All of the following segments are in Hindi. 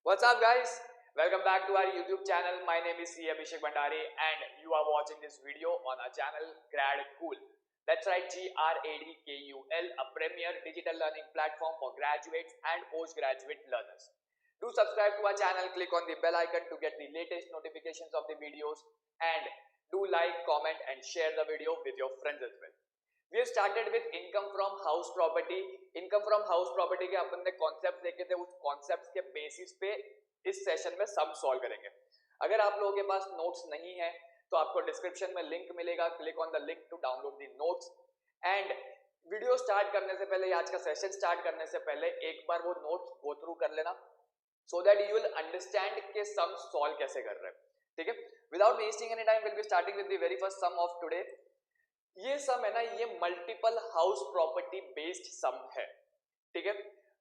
What's up, guys? Welcome back to our YouTube channel. My name is C. Abhishek Bhandari, and you are watching this video on our channel Grad Cool. That's right, GRADKUL, a premier digital learning platform for graduates and postgraduate learners. Do subscribe to our channel, click on the bell icon to get the latest notifications of the videos, and do like, comment, and share the video with your friends as well. We have started with income from house property. Income from house property के अपन ने कॉन्सेप्ट देखे थे, उस कॉन्सेप्ट के बेसिस पे इस सेशन में सम सॉल्व करेंगे. अगर आप लोगों के पास नोट्स नहीं है तो आपको डिस्क्रिप्शन में लिंक मिलेगा, click on the link to download the notes. And video start करने से पहले, आज का सेशन स्टार्ट करने से पहले एक बार वो नोट्स गो थ्रू कर लेना, so that you will understand कि सम सॉल्व कैसे कर रहे हैं. ठीक है, without wasting any time will be starting with the very first sum of today. ये सम है ना, ये multiple house property based sum है. ठीक है,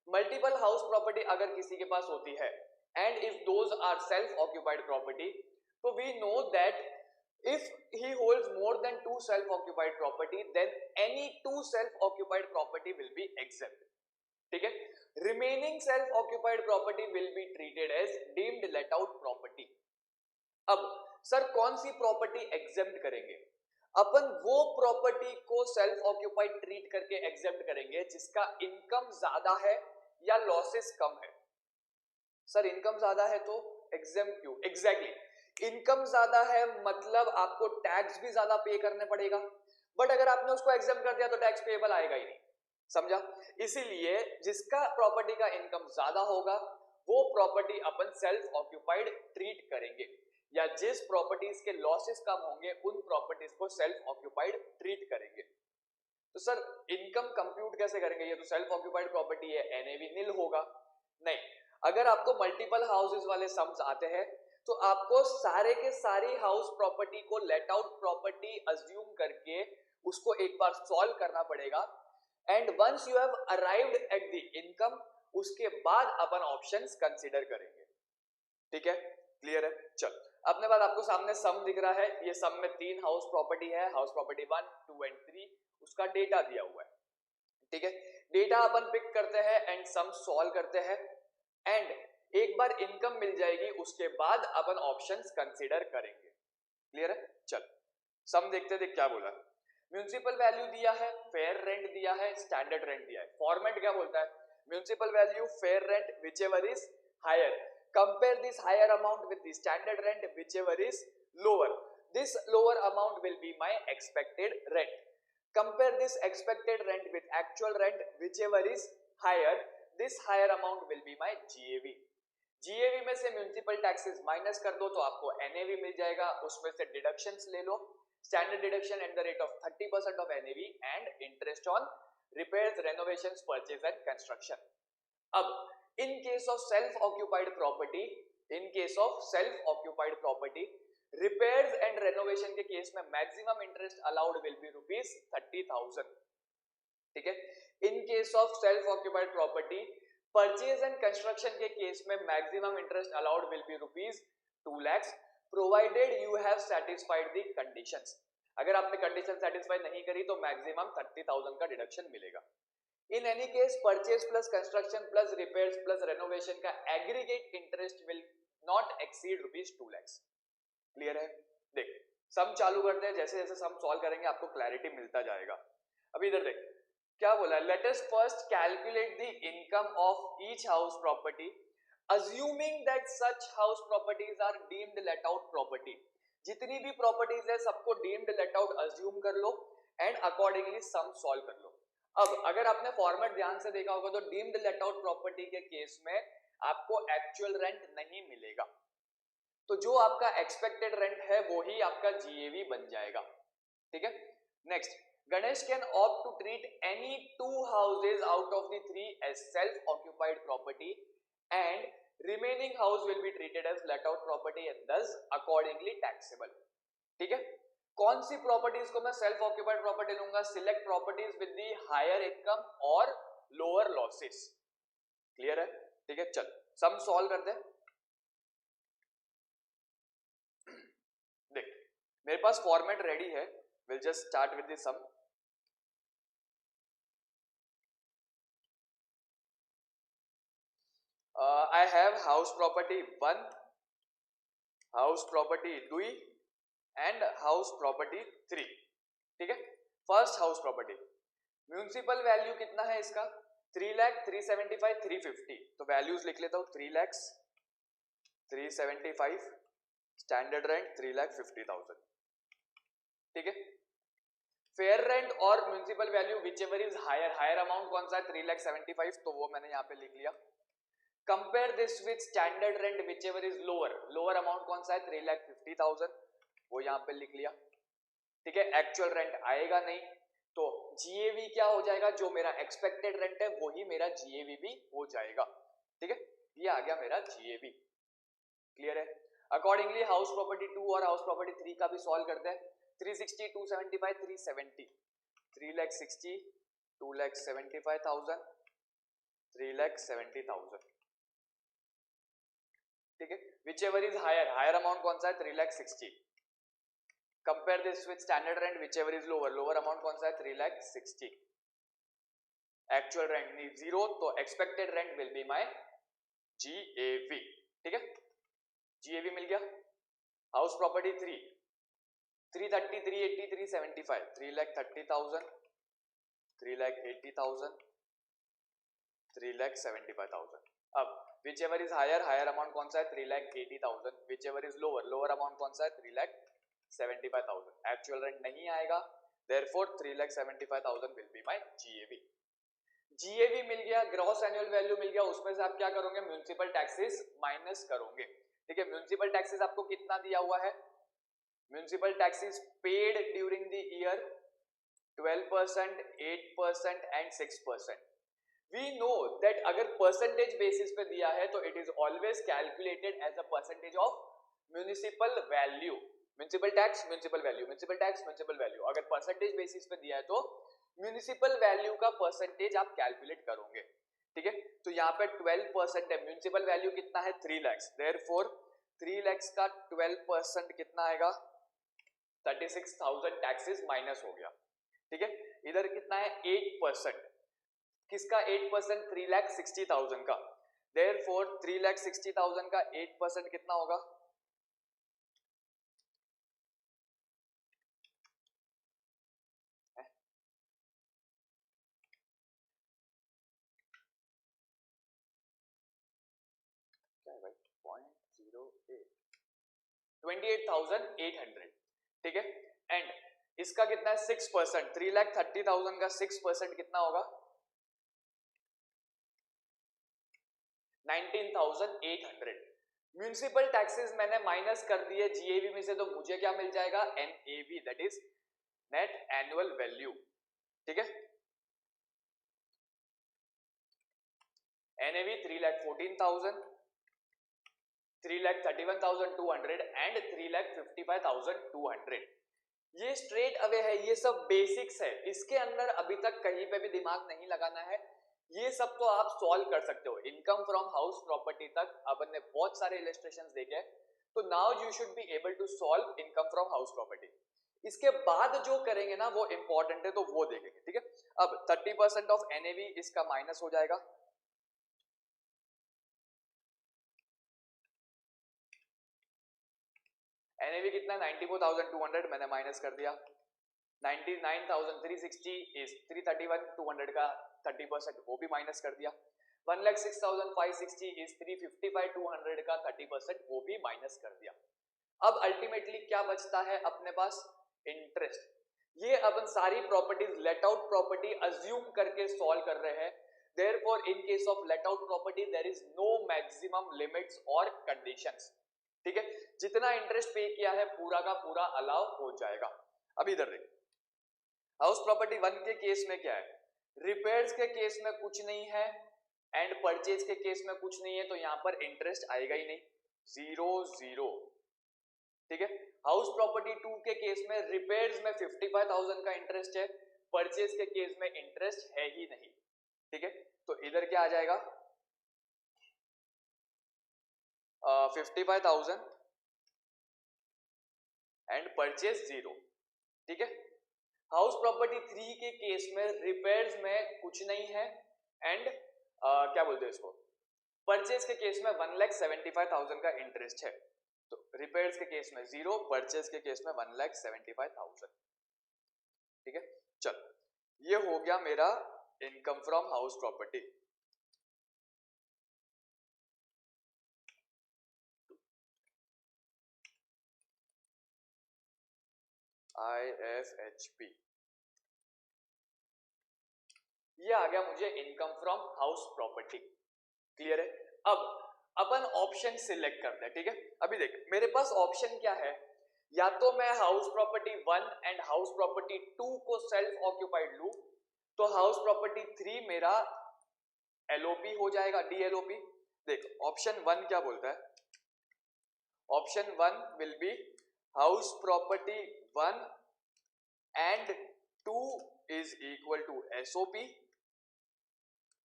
मल्टीपल हाउस प्रॉपर्टी अगर किसी के पास होती है and if those are self occupied property, तो we know that if he holds more than two self-occupied property, then any two self-occupied property will be exempt. ठीक है, remaining self-occupied property will be treated as deemed let out property. अब सर कौन सी प्रॉपर्टी एग्जेम्प्ट करेंगे? अपन वो प्रॉपर्टी को सेल्फ ऑक्यूपाइड ट्रीट करके एग्जेम्प्ट करेंगे जिसका इनकम ज्यादा है या लॉसेस कम है. सर इनकम ज्यादा है तो एग्जेम्प्ट क्यों? एग्जैक्टली, इनकम ज्यादा है मतलब आपको टैक्स भी ज्यादा पे करने पड़ेगा, बट अगर आपने उसको एग्जेम्प्ट कर दिया तो टैक्स पेएबल आएगा ही नहीं. समझा? इसीलिए जिसका प्रॉपर्टी का इनकम ज्यादा होगा वो प्रॉपर्टी अपन सेल्फ ऑक्यूपाइड ट्रीट करेंगे, या जिस प्रॉपर्टीज के लॉसेस कम होंगे उन प्रॉपर्टीज को सेल्फ ऑक्यूपाइड ट्रीट करेंगे. तो सर इनकम कंप्यूट कैसे करेंगे? ये तो सेल्फ ऑक्यूपाइड प्रॉपर्टी है, एनएवी नील होगा. नहीं, अगर आपको मल्टीपल हाउसेस वाले सम्स आते हैं तो आपको सारे के सारी हाउस प्रॉपर्टी को लेट आउट प्रॉपर्टी अज्यूम करके उसको एक बार सॉल्व करना पड़ेगा. And once you have arrived at the income, उसके बाद अपन ऑप्शंस कंसीडर करेंगे. ठीक है, क्लियर है? चल, अपने बाद आपको सामने सम दिख रहा है. ये सम में तीन हाउस प्रॉपर्टी है, हाउस प्रॉपर्टी 1, 2 एंड 3. उसका डेटा दिया हुआ है. ठीक है, डेटा अपन पिक करते हैं एंड सम सॉल्व करते हैं. एंड एक बार इनकम मिल जाएगी उसके बाद अपन ऑप्शंस कंसीडर करेंगे. क्लियर है? चल, सम देखते थे क्या बोला. म्युनिसिपल वैल्यू दिया है, फेयर रेंट दिया है, स्टैंडर्ड रेंट दिया है. फॉर्मेट क्या बोलता है? Municipal value, fair rent, whichever is higher. Compare this higher amount with the standard rent, whichever is lower. This lower amount will be my expected rent. Compare this expected rent with actual rent, whichever is higher. This higher amount will be my GAV. GAV में से म्युनिसिपल टैक्सेस माइनस कर दो तो आपको NAV मिल जाएगा. उसमें से डिडक्शंस ले लो. Standard deduction at the rate of 30% of NAV and interest on repairs, renovations, purchase and construction. अब in case of self-occupied property, repairs and renovation के केस में maximum interest allowed will be rupees 30,000. ठीक है, in case of self-occupied property, purchase and construction के केस में maximum interest allowed will be rupees 2 lakhs, provided you have satisfied the conditions. अगर आपने कंडीशन सेटिस्फाई नहीं करी तो मैक्सिमम 30,000 का डिडक्शन मिलेगा. In any case purchase plus construction plus repairs plus renovation का aggregate interest will not exceed ₹2 lakhs. Clear है? देख, सम चालू करते हैं. जैसे जैसे सम सॉल्व करेंगे आपको क्लैरिटी मिलता जाएगा. अभी इधर देख क्या बोला. Let us first calculate the income of each house property assuming that such house properties are deemed let out property. जितनी भी प्रॉपर्टीज है सबको डीम्ड लेट आउट अज्यूम कर लो एंड अकॉर्डिंगली सम सॉल्व कर लो. अब अगर आपने फॉर्मेट ध्यान से देखा होगा तो डीम्ड लेट आउट प्रॉपर्टी के केस में आपको एक्चुअल रेंट नहीं मिलेगा, तो जो आपका एक्सपेक्टेड रेंट है वो ही आपका GAV बन जाएगा. ठीक है, next, Ganesh can opt to treat any two houses out of the 3 as self occupied property and remaining house will be treated as let out property and thus accordingly taxable. ठीक है, कौन सी प्रॉपर्टीज को मैं सेल्फ ऑक्यूपाइड प्रॉपर्टी लूंगा? Select properties with the higher income और लोअर लॉसेस. क्लियर है? ठीक है, चल सम सॉल्व करते हैं. देख, मेरे पास फॉर्मेट रेडी है. Will just start with the sum. I have house property 1, house property 2 and house property 3। ठीक है, first house property municipal value कितना है इसका 3 लाख 375 350। तो वैल्यूज लिख लेता हूं 3 लाख 375, स्टैंडर्ड रेंट 3,50,000। ठीक है, फेयर रेंट और municipal value whichever is higher, higher amount कौन सा है 3,75, तो वो मैंने यहाँ पे लिख लिया। Compare this with standard rent whichever is lower, lower amount कौन सा है 3,50,000, वो यहाँ पे लिख लिया। ठीक है, एक्चुअल रेंट आएगा नहीं, तो जीएवी क्या हो जाएगा, जो मेरा एक्सपेक्टेड रेंट है वही मेरा जीएवी भी हो जाएगा। ठीक है, ये आ गया मेरा जीएवी। क्लियर है। अकॉर्डिंगली हाउस प्रॉपर्टी 2 और हाउस प्रॉपर्टी 3 का भी सॉल्व करते हैं। 360 275 370, 3,60,000 2,75,000 3,70,000। ठीक है, whichever is higher, higher amount कौन सा है 3,60,000। Compare this with standard rent whichever is lower, lower amount कौन सा है 3,60,000। एक्चुअल रेंट नहीं जीरो, तो expected rent will be my GAV. ठीक है, जीएवी मिल गया। House property 3 330 380 375, 3,30,000 3,80,000 3,75,000। अब whichever is higher, higher amount कौन सा है 3,80,000, whichever is lower, lower amount कौन सा है 3,75,000। एक्चुअल रेंट नहीं आएगा, therefore 3,75,000 will be my GAV. GAV मिल गया, ग्रॉस एनुअल वैल्यू मिल गया, उसमें से आप क्या करोगे म्युनिसिपल टैक्सेस माइनस करोगे। ठीक है, म्युनिसिपल टैक्सेस आपको कितना दिया हुआ है, municipal taxes paid during the year 12%, 8% and 6%। We know that अगर परसेंटेज बेसिस पे दिया है तो it is always calculated as a percentage of municipal value. Municipal tax municipal value, municipal tax municipal value. अगर परसेंटेज बेसिस पे दिया है तो म्युनिसिपल वैल्यू का परसेंटेज आप कैलकुलेट करोगे। ठीक है, तो यहाँ पे 12% है, म्युनिसिपल वैल्यू कितना है 3 लाख, देयरफॉर 3 लाख का 12% कितना आएगा 36,000 टैक्सेस माइनस हो गया। ठीक है, इधर कितना है 8%, किसका 8%, 3,60,000 का, देयरफॉर 3,60,000 का 8% कितना होगा, क्या है भाई 0.08, 28,800। ठीक है, एंड इसका कितना है 6%, 3,30,000 का 6% कितना होगा 19,800। म्युनिसिपल टैक्सेस मैंने माइनस कर दिए जीएवी में से, तो मुझे क्या मिल जाएगा NAV, that is net annual value. ठीक है, एनएवी 3,14,000, 3,31,200 एंड 3,55,200। ये स्ट्रेट अवे है, ये सब बेसिक्स है, इसके अंदर अभी तक कहीं पे भी दिमाग नहीं लगाना है। ये सब तो आप सॉल्व कर सकते हो। इनकम फ्रॉम हाउस प्रॉपर्टी तक अपन ने बहुत सारे इलस्ट्रेशंस देखे, तो now you should be able to solve income from house property. इसके बाद जो करेंगे ना वो इंपॉर्टेंट है, तो वो देखेंगे। ठीक है, अब 30% ऑफ एनएवी इसका माइनस हो जाएगा, एनएवी कितना 94,200 मैंने माइनस कर दिया, 99,360 इज 331,200 का 30% वो भी माइनस कर दिया, 1,06,560 इज 355,200 का 30% वो भी माइनस कर दिया। अब अल्टीमेटली क्या बचता है अपने पास, इंटरेस्ट। ये अपन सारी properties late out property assume करके सॉल्व कर रहे हैं। Therefore, in case of let out property, there is no maximum limits or conditions. ठीक है, जितना इंटरेस्ट पे किया है पूरा का पूरा अलाउ हो जाएगा। अब इधर देखो, हाउस प्रॉपर्टी 1 के केस में क्या है, रिपेयर्स के केस में कुछ नहीं है एंड परचेज के केस में कुछ नहीं है, तो यहां पर इंटरेस्ट आएगा ही नहीं, 0 ठीक है, हाउस प्रॉपर्टी 2 के केस में रिपेयर्स में 55,000 का इंटरेस्ट है, परचेज के केस में इंटरेस्ट है ही नहीं। ठीक है, तो इधर क्या आ जाएगा 55,000 एंड परचेज 0। ठीक है, हाउस प्रॉपर्टी 3 के केस में रिपेयर्स में कुछ नहीं है एंड क्या बोलते हैं इसको, परचेज के केस में 1,75,000 का इंटरेस्ट है, तो रिपेयर्स के केस में 0, परचेज के केस में 1,75,000। ठीक है, चलो ये हो गया मेरा income from house property. IFHP, ये आ गया मुझे income from house property. Clear है? अब अपन ऑप्शन सिलेक्ट करते हैं। ठीक है, अभी देख मेरे पास ऑप्शन क्या है, या तो मैं house property 1 and house property 2 को सेल्फ ऑक्यूपाइड लूं, तो हाउस प्रॉपर्टी 3 मेरा एलओपी हो जाएगा, डीएलओपी। देख ऑप्शन 1 क्या बोलता है, option 1 will be house property 1 and 2 is equal to SOP,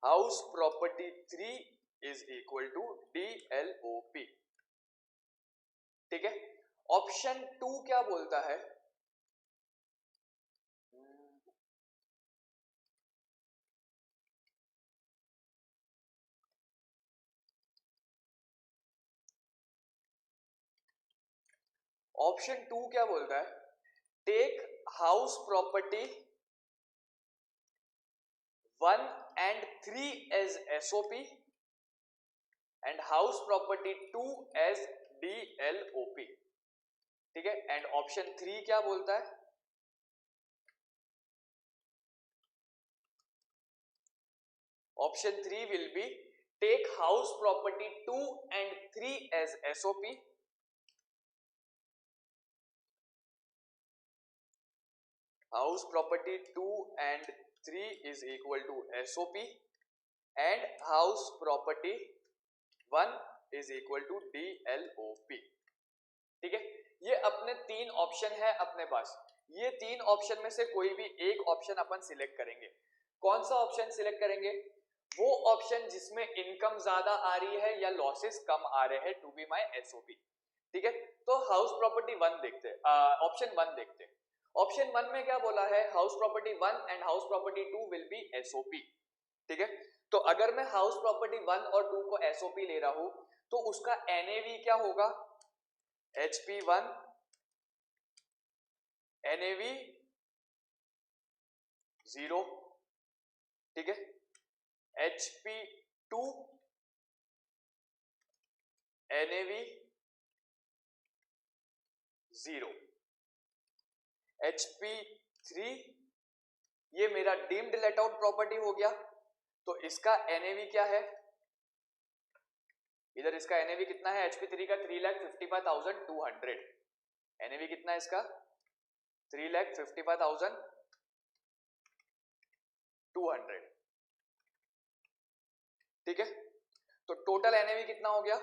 house property 3 is equal to DLOP। ठीक है, ऑप्शन 2 क्या बोलता है, ऑप्शन 2 क्या बोलता है, take house property 1 and 3 as SOP and house property 2 as DLOP। ठीक है, एंड ऑप्शन 3 क्या बोलता है, option 3 will be take house property 2 and 3 as SOP, house property 2 and 3 is equal to SOP and house property 1 is equal to DLOP। ठीक है, ये अपने 3 ऑप्शन है अपने पास, ये 3 ऑप्शन में से कोई भी एक ऑप्शन अपन सिलेक्ट करेंगे। कौन सा ऑप्शन सिलेक्ट करेंगे, वो ऑप्शन जिसमें इनकम ज्यादा आ रही है या लॉसेस कम आ रहे हैं, टू बी माय एसओपी। ठीक है, तो हाउस प्रॉपर्टी 1 देखते हैं, ऑप्शन 1 देखते हैं। ऑप्शन 1 में क्या बोला है, house property 1 and house property 2 will be SOP. ठीक है, तो अगर मैं हाउस प्रॉपर्टी 1 और 2 को एसओपी ले रहा हूं, तो उसका एनएवी क्या होगा, HP1 एनएवी 0। ठीक है, HP2 एनएवी 0, HP3 ये मेरा डीम्ड लेट आउट प्रॉपर्टी हो गया, तो इसका एनएवी क्या है, इधर इसका एनएवी कितना है, HP3 का 3,55,200। एनएवी कितना है इसका, 3,55,200। ठीक है, तो टोटल एनएवी कितना हो गया,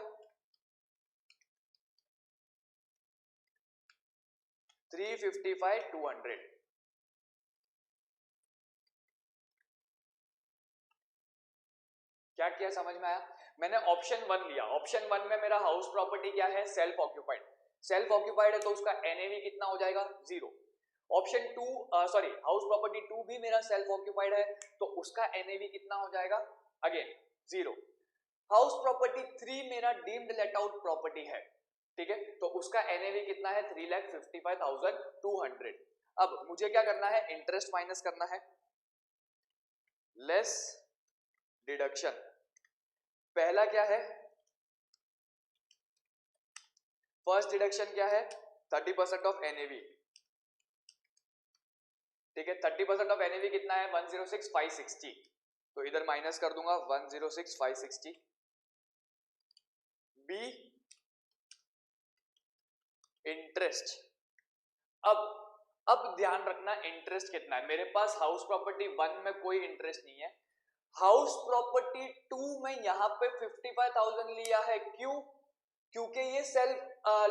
355,200। क्या किया समझ में आया, मैंने ऑप्शन 1 लिया, ऑप्शन 1 में मेरा हाउस प्रॉपर्टी क्या है, सेल्फ ऑक्यूपाइड, सेल्फ ऑक्यूपाइड है तो उसका एनएवी कितना हो जाएगा, 0। ऑप्शन 2 सॉरी हाउस प्रॉपर्टी 2 भी मेरा सेल्फ ऑक्यूपाइड है, तो उसका एनएवी कितना हो जाएगा, अगेन 0। हाउस प्रॉपर्टी 3 मेरा डीम्ड लेट आउट प्रॉपर्टी है। ठीक है, तो उसका एनएवी कितना है, 3,55,200। अब मुझे क्या करना है, इंटरेस्ट माइनस करना है, लेस डिडक्शन। पहला क्या है, फर्स्ट डिडक्शन क्या है, 30% ऑफ एनएवी। ठीक है, 30% ऑफ एनएवी कितना है, 106,560, तो इधर माइनस कर दूंगा 106,560। B interest. अब ध्यान रखना इंटरेस्ट कितना है, मेरे पास हाउस प्रॉपर्टी 1 में कोई इंटरेस्ट नहीं है, हाउस प्रॉपर्टी 2 में यहां पे 55,000 लिया है, क्यों, क्योंकि ये सेल्फ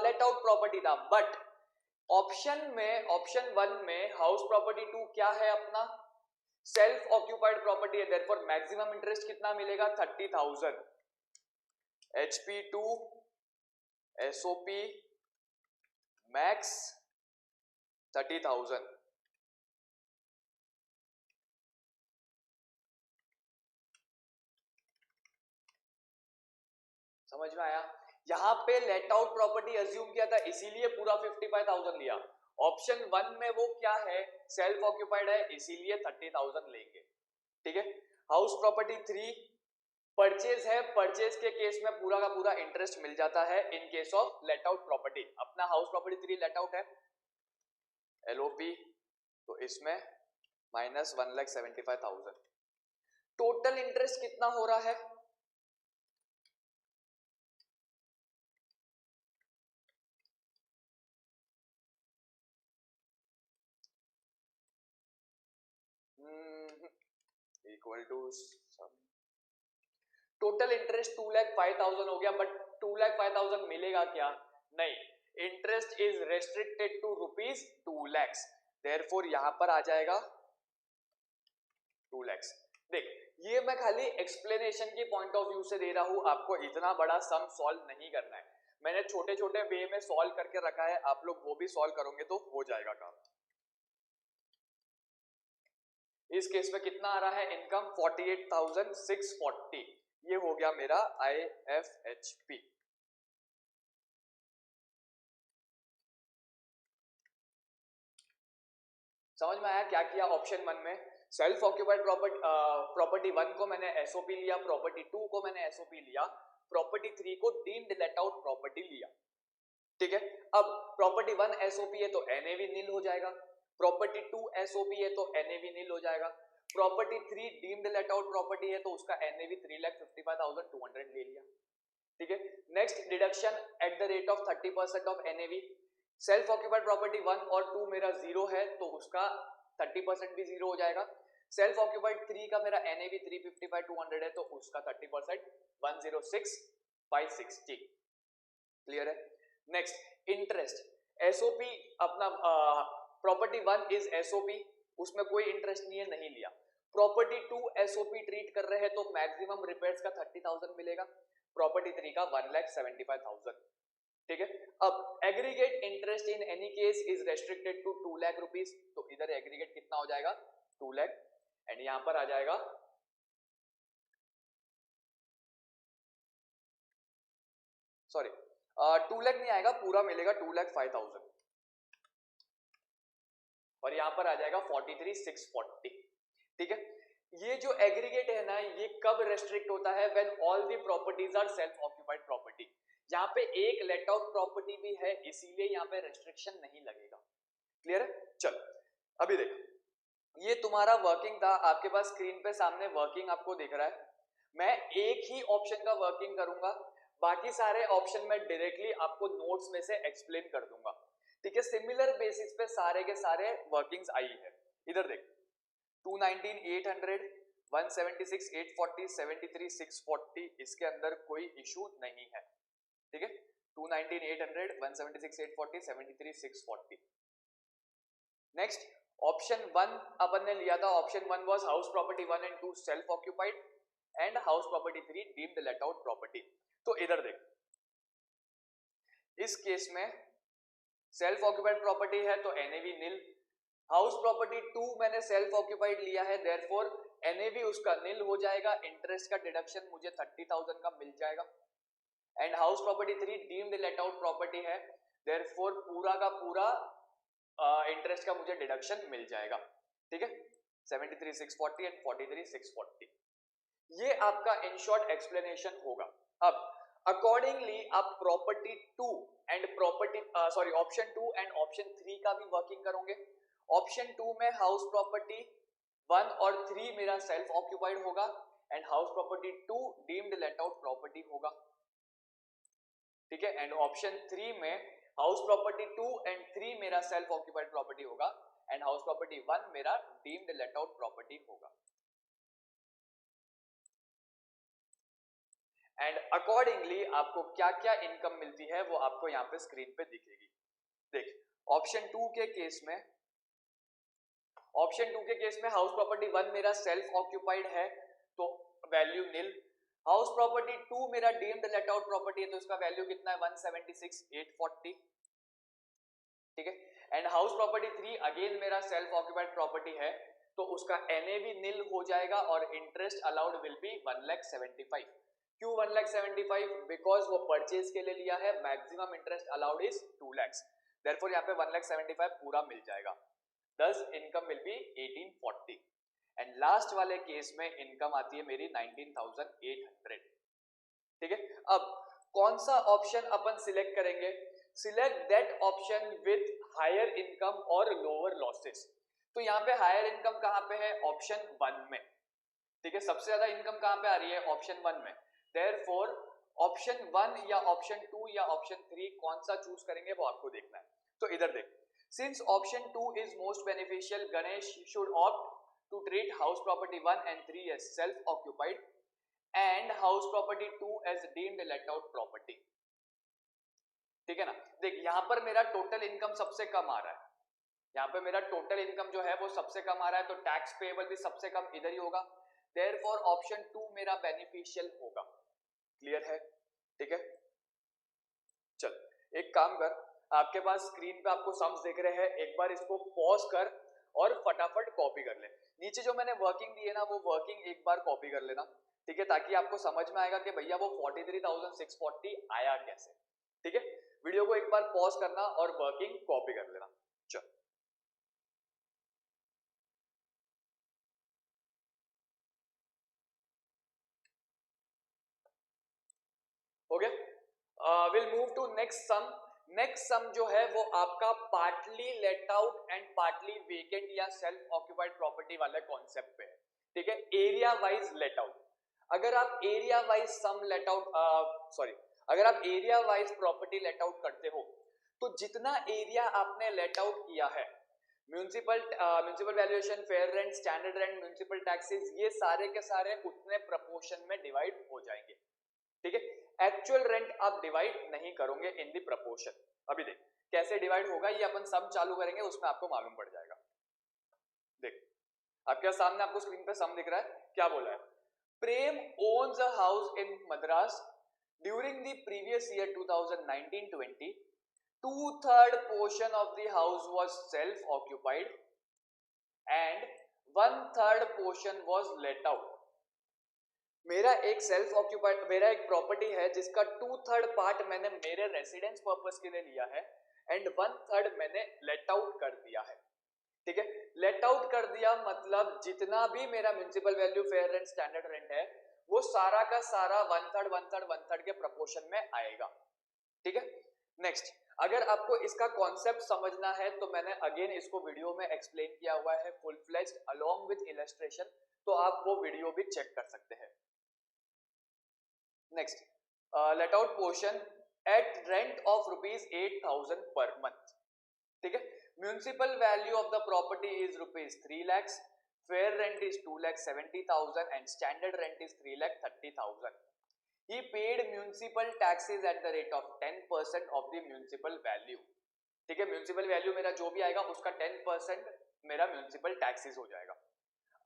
लेट आउट प्रॉपर्टी था। बट ऑप्शन 1 में हाउस प्रॉपर्टी 2 क्या है, अपना सेल्फ ऑक्यूपाइड प्रॉपर्टी है, देयरफॉर मैक्सिमम इंटरेस्ट कितना मिलेगा, 30,000। HP2 SOP max 30,000। समझ में आया? यहाँ पे लेट आउट प्रॉपर्टी अज्यूम किया था इसीलिए पूरा 55,000 लिया। ऑप्शन 1 में वो क्या है, सेल्फ ऑक्यूपाइड है इसीलिए 30,000 लेंगे। ठीक है। हाउस प्रॉपर्टी 3 परचेज है, परचेज के केस में पूरा का पूरा इंटरेस्ट मिल जाता है in case of late out property. अपना हाउस प्रॉपर्टी 3 लेट आउट है एलओपी, तो इसमें माइनस 1,75,000। टोटल इंटरेस्ट कितना हो रहा है, इक्वल टू टोटल इंटरेस्ट 2,05,000 हो गया, बट 2,05,000 मिलेगा क्या? नहीं, interest is restricted to rupees 2 lakhs, therefore यहां पर आ जाएगा 2 lakhs। देख, ये मैं खाली एक्सप्लेनेशन की पॉइंट ऑफ व्यू से दे रहा हूं, आपको इतना बड़ा सम सॉल्व नहीं करना है। मैंने छोटे छोटे वे में सॉल्व करके रखा है, आप लोग वो भी सॉल्व करोगे तो हो जाएगा काम। इस केस में कितना आ रहा है इनकम, 48,640, ये हो गया मेरा IFHP। समझ में आया क्या किया ऑप्शन 1 में? सेल्फ ऑक्यूपाइड प्रॉपर्टी 1 को मैंने एसओपी लिया, प्रॉपर्टी 2 को मैंने एसओपी लिया, प्रॉपर्टी 3 को डीम्ड लेट आउट प्रॉपर्टी लिया। ठीक है। अब प्रॉपर्टी 1 एसओपी है तो एनएवी नील हो जाएगा, प्रॉपर्टी 2 एसओपी है तो एनएवी नील हो जाएगा, property 3 deemed late out property है तो उसका एनएवी 3,55,200 ले लिया। ठीक है। Next deduction at the rate of 30% of NAV. Self occupied property 1 और 2 मेरा जीरो है तो उसका 30% भी जीरो हो जाएगा। सेल्फ ऑक्यूपाइड 3 का मेरा एनएवी 355,200 है तो उसका 30% 106,560। क्लियर है? नेक्स्ट इंटरेस्ट एसओपी, अपना प्रॉपर्टी 1 इज एसओपी, उसमें कोई इंटरेस्ट नहीं है, नहीं लिया। प्रॉपर्टी 2 एसओपी ट्रीट कर रहे हैं तो मैक्सिमम रिपेयर्स का 30,000 मिलेगा, प्रॉपर्टी 3 का 1,75,000। ठीक है। अब aggregate interest in any case is restricted to 2 lakh rupees, तो इधर एग्रीगेट कितना हो जाएगा 2 लाख, एंड यहां पर आ जाएगा सॉरी 2 लाख नहीं आएगा, पूरा मिलेगा 2,05,000 और यहां पर आ जाएगा 43,640। ठीक है। ये जो एग्रीगेट है ना, ये कब रेस्ट्रिक्ट होता है, when all the properties are self occupied property. यहाँ पे एक लेट आउट प्रॉपर्टी भी है इसीलिए यहाँ पे रेस्ट्रिक्शन नहीं लगेगा। क्लियर है? चल अभी देख, ये तुम्हारा वर्किंग था, आपके पास स्क्रीन पे सामने वर्किंग आपको दिख रहा है। मैं एक ही ऑप्शन का वर्किंग करूंगा, बाकी सारे ऑप्शन में डायरेक्टली आपको नोट्स में से एक्सप्लेन कर दूंगा। ठीक है। सिमिलर बेसिस पे सारे के सारे वर्किंग्स आई है। इधर देख, 219,800, 176,840, 73,640, इसके अंदर कोई इशू नहीं है। ठीक है। 219,800, 176,840, 73,640। नेक्स्ट ऑप्शन 1 अपन ने लिया था, option 1 was house property 1 and 2 self occupied and house property 3 deemed late out property. तो इधर देख, इस केस में सेल्फ ऑक्यूपाइड प्रॉपर्टी है तो एनएवी नील, हाउस प्रॉपर्टी 2 मैंने सेल्फ ऑक्यूपाइड लिया है देयरफॉर एनएवी उसका नील हो जाएगा, इंटरेस्ट का डिडक्शन मुझे 30,000 का मिल जाएगा, and house property 3 deemed late out property है देयरफॉर पूरा का पूरा इंटरेस्ट का मुझे डिडक्शन मिल जाएगा। ठीक है। 73,640 एंड 43,640, ये आपका इन शॉर्ट एक्सप्लेनेशन होगा। अब अकॉर्डिंगली आप property 2 and property option 2 and option 3 का भी वर्किंग करोगे। ऑप्शन 2 में हाउस प्रॉपर्टी 1 और 3 मेरा सेल्फ ऑक्यूपाइड होगा and house property 2 deemed late out property होगा। ठीक है। एंड ऑप्शन 3 में हाउस प्रॉपर्टी 2 एंड 3 मेरा सेल्फ ऑक्यूपाइड प्रॉपर्टी होगा एंड हाउस प्रॉपर्टी 1 मेरा डीम्ड लेट आउट प्रॉपर्टी होगा। एंड अकॉर्डिंगली आपको क्या क्या इनकम मिलती है वो आपको यहाँ पे स्क्रीन पे दिखेगी। देख, ऑप्शन 2 के केस में हाउस प्रॉपर्टी 1 मेरा सेल्फ ऑक्यूपाइड है तो वैल्यू नील, हाउस प्रॉपर्टी 2 मेरा डीम्ड लेट आउट प्रॉपर्टी है तो इसका वैल्यू कितना है 176,840। ठीक है। एंड हाउस प्रॉपर्टी 3 अगेन मेरा सेल्फ ऑक्यूपाइड प्रॉपर्टी है तो उसका एनएवी नील हो जाएगा और इंटरेस्ट अलाउड विल बी 1,75,000। क्यों 1,75,000? बिकॉज वो परचेज के लिए लिया है, maximum interest allowed is 2 lakhs, therefore यहाँ पे 1,75,000 पूरा मिल जाएगा। This income will be 1840 and last वाले केस में इनकम आती है मेरी 19,800। ठीक है, अब कौन सा ऑप्शन अपन सिलेक्ट करेंगे? Select that option with higher income और लोअर लॉसेस। तो यहाँ पे हायर इनकम कहाँ पे है? ऑप्शन 1 में। ठीक है, सबसे ज्यादा इनकम कहाँ पे आ रही है? ऑप्शन 1 में। देयरफॉर ऑप्शन 1 या ऑप्शन 2 या ऑप्शन 3 कौन सा चूज करेंगे वो आपको देखना है। तो इधर देख, since option 2 is most beneficial, Ganesh should opt to treat house property 1 and 3 as self occupied and house property 2 as deemed let out property। ठीक है ना, देख यहाँ पर मेरा टोटल इनकम सबसे कम आ रहा है, यहाँ पे मेरा टोटल इनकम जो है वो सबसे कम आ रहा है, तो टैक्स पेएबल भी सबसे कम इधर ही होगा, देयरफॉर ऑप्शन 2 मेरा बेनिफिशियल होगा। क्लियर है? ठीक है, चल एक काम कर, आपके पास स्क्रीन पे आपको सम्स दिख रहे हैं, एक बार इसको पॉज कर और फटाफट कॉपी कर ले। नीचे जो मैंने वर्किंग दी है ना वो वर्किंग एक बार कॉपी कर लेना। ठीक है, ताकि आपको समझ में आएगा कि भैया वो 43,640 आया कैसे। ठीक है, वीडियो को एक बार पॉज करना और वर्किंग कॉपी कर लेना। चल हो गया। Will move to next sum. Next sum जो है वो आपका partly let out and partly vacant या सेल्फ ऑक्यूपाइड प्रॉपर्टी वाले कॉन्सेप्ट पे है। ठीक है, एरिया वाइज लेट आउट। अगर आप एरिया वाइज सम लेट आउट अगर आप area wise property let out करते हो तो जितना एरिया आपने लेट आउट किया है, municipal valuation, fair rent, standard rent, municipal taxes, ये सारे के सारे उतने प्रपोर्शन में डिवाइड हो जाएंगे। ठीक है, एक्चुअल रेंट आप डिवाइड नहीं करोगे इन दी प्रपोर्शन। अभी देख कैसे डिवाइड होगा, ये अपन सम चालू करेंगे उसमें आपको मालूम पड़ जाएगा। देख आपके सामने आपको स्क्रीन पे सम दिख रहा है, क्या बोला है? प्रेम owns a house in Madras during the previous year 2019-20. 2/3 portion of the house was self-occupied and 1/3 portion was let out. मेरा एक सेल्फ ऑक्यूपाइड, मेरा एक प्रॉपर्टी है जिसका 2/3 पार्ट मैंने मेरे रेसिडेंस पर्पस के लिए लिया है एंड 1/3 मैंने लेट आउट कर दिया है। ठीक है, लेट आउट कर दिया मतलब जितना भी मेरा municipal value, fair rent, standard rent है वो सारा का सारा 1/3 के प्रपोर्शन में आएगा। ठीक है, नेक्स्ट अगर आपको इसका कॉन्सेप्ट समझना है तो मैंने अगेन इसको वीडियो में एक्सप्लेन किया हुआ है full fledged along with illustration, तो आप वो वीडियो भी चेक कर सकते हैं। Next let out portion at rent of ₹8,000 per month. ठीक है, municipal value of the property is ₹3 lakhs, fair rent is 2,70,000 and standard rent is 3,30,000। He paid municipal taxes at the rate of 10% of the municipal value। ठीक है, म्युनिसिपल वैल्यू मेरा जो भी आएगा उसका 10% मेरा म्युनिसिपल टैक्सेस हो जाएगा।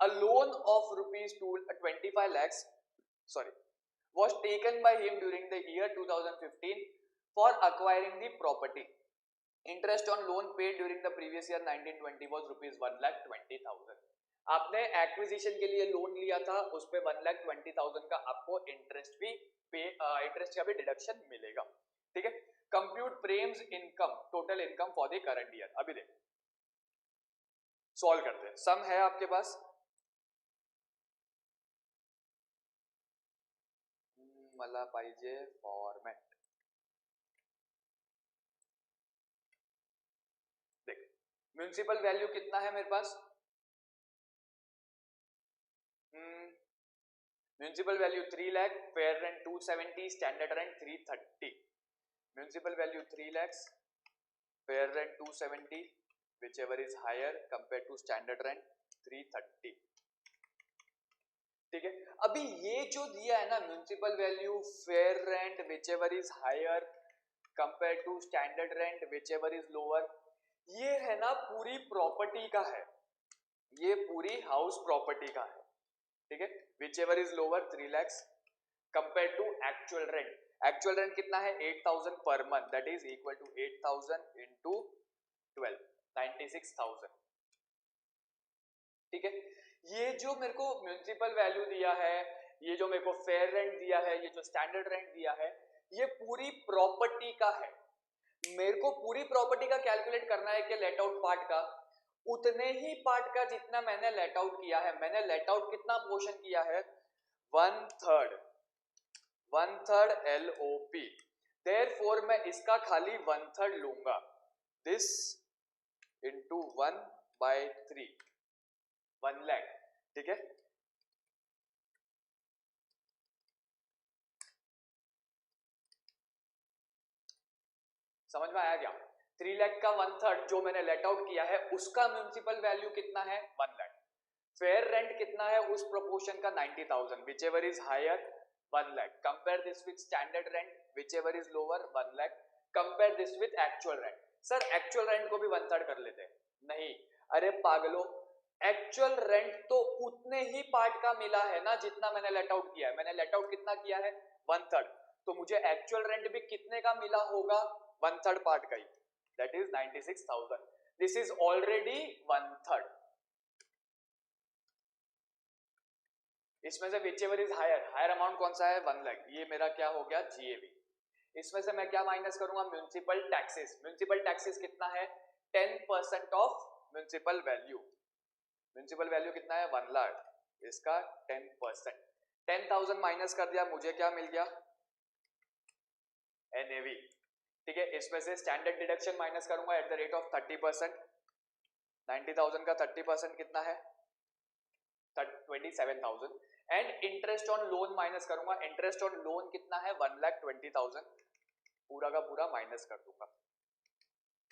A loan of ₹25 lakhs was taken by him during the year 2015 for acquiring the property. Interest on loan paid during the previous year 1920 was ₹1,20,000। आपने एक्विजिशन के लिए लोन लिया था, उस पे 1,20,000 का आपको इंटरेस्ट का भी डिडक्शन मिलेगा। ठीक है, compute Prem's income, total income for the current year. अभी देख सॉल्व करते हैं, सम है आपके पास, मला पाहिजे फॉर्मेट। देख म्युनिसिपल वैल्यू कितना है मेरे पास, municipal value 3 lakh, fair rent 270, standard rent 330। Municipal value 3 lakhs, fair rent 270, whichever is higher compared to standard rent 330। ठीक है, अभी ये जो दिया है ना municipal value, fair rent whichever is higher compared to standard rent whichever is lower, ये है ना पूरी प्रॉपर्टी का है, ये पूरी हाउस प्रॉपर्टी का है। ठीक है, whichever is lower 3 lakhs compared to actual rent। Actual rent कितना है? 8,000 per month, that is equal to 8,000 into 12, 96,000। ठीक है, ये जो मेरे को म्युनिसिपल वैल्यू दिया है ये जो मेरे को फेयर रेंट दिया है, ये जो स्टैंडर्ड रेंट दिया है, ये पूरी प्रॉपर्टी का है। मेरे को पूरी प्रॉपर्टी का कैलकुलेट करना है कि लेट आउट पार्ट का, उतने ही पार्ट का जितना मैंने लेट आउट किया है। मैंने लेट आउट कितना पोर्शन किया है? 1/3 LOP। देयरफॉर मैं इसका खाली 1/3 लूंगा, दिस इंटू 1/3, 1 लाख। ठीक है, समझ में आया क्या? 3 लाख का 1/3 जो मैंने लेट आउट किया है, उसका म्युनिसिपल वैल्यू कितना है? 1 लाख। फेयर रेंट कितना है उस प्रोपोर्शन का? 90,000, whichever is higher 1 lakh. Compare this with standard rent, whichever is lower 1 lakh. Compare this with actual rent. Sir actual rent को भी 1/3 कर लेते हैं? नहीं, अरे पागलो, एक्चुअल रेंट तो उतने ही पार्ट का मिला है ना जितना मैंने लेट आउट किया है। मैंने लेट आउट कितना किया है? 1/3। तो मुझे एक्चुअल रेंट भी कितने का मिला होगा? 1/3 पार्ट का ही, that is 96,000। This is already 1/3। इसमें से whichever is higher, higher amount कौन सा है? 1 लाख। ये मेरा क्या हो गया? GAV। इसमें से मैं क्या माइनस करूंगा? Municipal taxes. म्युनिसिपल टैक्सेस कितना है? 10% of municipal value. Municipal value कितना है? 1 लाख, इसका 10%। 10,000 माइनस कर दिया, मुझे क्या मिल गया? NAV। ठीक है, इसमें से स्टैंडर्ड डिडक्शन माइनस करूंगा एट द रेट ऑफ 30%। 90,000 का 30% कितना है? 27,000। And interest on loan minus करूंगा। इंटरेस्ट ऑन लोन कितना है? 1,20,000। पूरा का पूरा माइनस कर दूंगा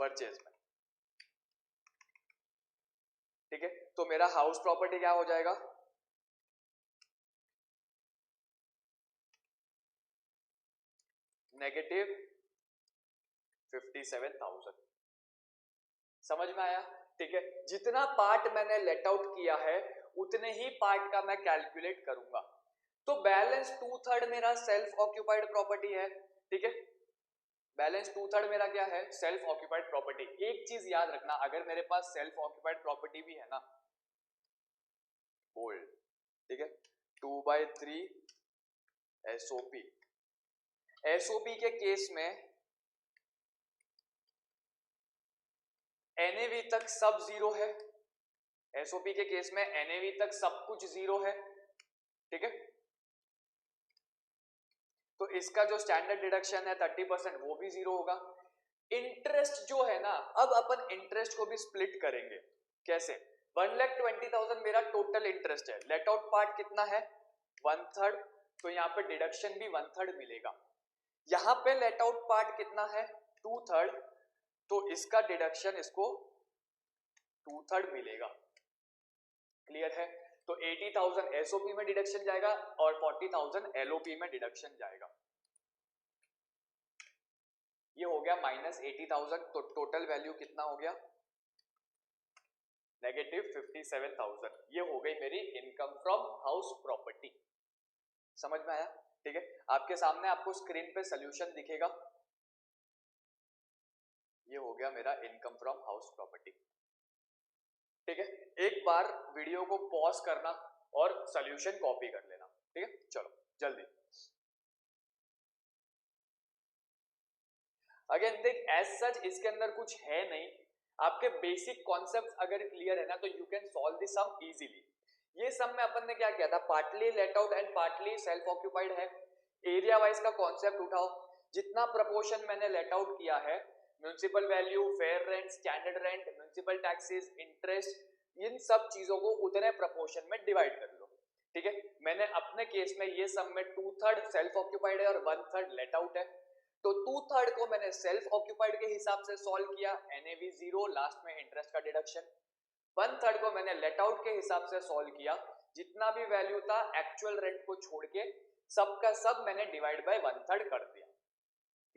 परचेज में। ठीक है, तो मेरा हाउस प्रॉपर्टी क्या हो जाएगा? नेगेटिव 57,000। समझ में आया? ठीक है, जितना पार्ट मैंने लेट आउट किया है उतने ही पार्ट का मैं कैलकुलेट करूंगा। तो बैलेंस 2/3 मेरा सेल्फ ऑक्यूपाइड प्रॉपर्टी है। ठीक है, बैलेंस 2/3 मेरा क्या है? Self occupied property. एक चीज याद रखना, अगर मेरे पास सेल्फ ऑक्यूपाइड प्रॉपर्टी भी है ना, बोल्ड, ठीक है, 2/3 SOP। SOP के केस में NAV तक सब जीरो है। SOP के केस में NAV तक सब कुछ जीरो है। ठीक है, तो इसका जो स्टैंडर्ड डिडक्शन है 30%, वो भी जीरो होगा। इंटरेस्ट जो है ना, अब अपन इंटरेस्ट को भी स्प्लिट करेंगे। कैसे? 1,20,000 मेरा टोटल इंटरेस्ट है। लेट आउट पार्ट कितना है? 1/3। तो यहाँ पे डिडक्शन भी 1/3 मिलेगा। यहाँ पे लेट आउट पार्ट कितना है? 2/3। तो इसका डिडक्शन इसको 2/3 मिलेगा। क्लियर है? तो 80,000 SOP में डिडक्शन जाएगा और 40,000 LOP में डिडक्शन जाएगा। ये हो गया -80,000। तो टोटल वैल्यू कितना हो गया? नेगेटिव 57,000। ये हो गई मेरी इनकम फ्रॉम हाउस प्रॉपर्टी। समझ में आया? ठीक है, आपके सामने आपको स्क्रीन पे सोल्यूशन दिखेगा। ये हो गया मेरा इनकम फ्रॉम हाउस प्रॉपर्टी। ठीक है, एक बार वीडियो को पॉज करना और सोल्यूशन कॉपी कर लेना। ठीक है, चलो जल्दी। अगेन देख, एज सच इसके अंदर कुछ है नहीं। आपके बेसिक कॉन्सेप्ट अगर क्लियर है ना, तो you can solve this sum easily. ये सम में अपन ने क्या किया था? Partly let out and partly self occupied है। एरिया वाइज का कॉन्सेप्ट उठाओ। जितना प्रपोर्शन मैंने लेट आउट किया है, municipal value, fair rent, standard rent, municipal taxes, interest, इन सब चीजों को उतने प्रपोर्शन में डिवाइड कर लो। ठीक है, मैंने अपने केस में ये सम में 2/3 सेल्फ ऑक्यूपाइड है और 1/3 लेट आउट है। तो 2/3 को मैंने सेल्फ ऑक्यूपाइड के हिसाब से सॉल्व किया, NAV 0, लास्ट में इंटरेस्ट का डिडक्शन। 1/3 को मैंने लेट आउट के हिसाब से सॉल्व किया, जितना भी वैल्यू था एक्चुअल रेंट को छोड़ के सबका सब मैंने डिवाइड बाय 1/3 कर दिया।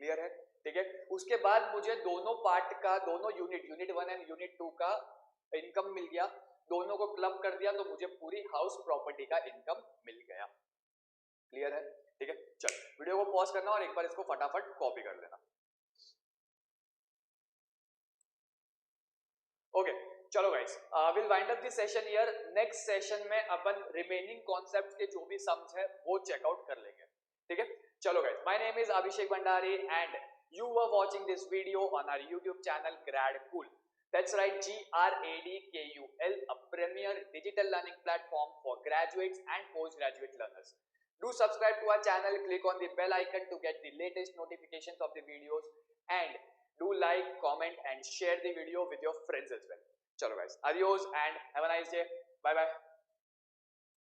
क्लियर है? ठीक है, उसके बाद मुझे दोनों पार्ट का, दोनों यूनिट 1 एंड यूनिट 2 का इनकम मिल गया। दोनों को क्लब कर दिया तो मुझे पूरी हाउस प्रॉपर्टी का इनकम मिल गया। क्लियर है? ठीक है, चल वीडियो को पॉज करना और एक बार इसको फटाफट कॉपी कर लेना। ओके, चलो guys, will wind up this session here. Next session में अपन रिमेनिंग कॉन्सेप्ट्स के जो भी सम्स है वो चेकआउट कर लेंगे. ठीक है, चलो guys, my name is Abhishek Bhandari and you were watching this video on our YouTube channel GradKool. That's right, GradKul, a premier digital learning platform for graduates and postgraduate learners. Do subscribe to our channel, click on the bell icon to get the latest notifications of the videos, and do like, comment and share the video with your friends as well. Chalo guys, adios and have a nice day. Bye bye.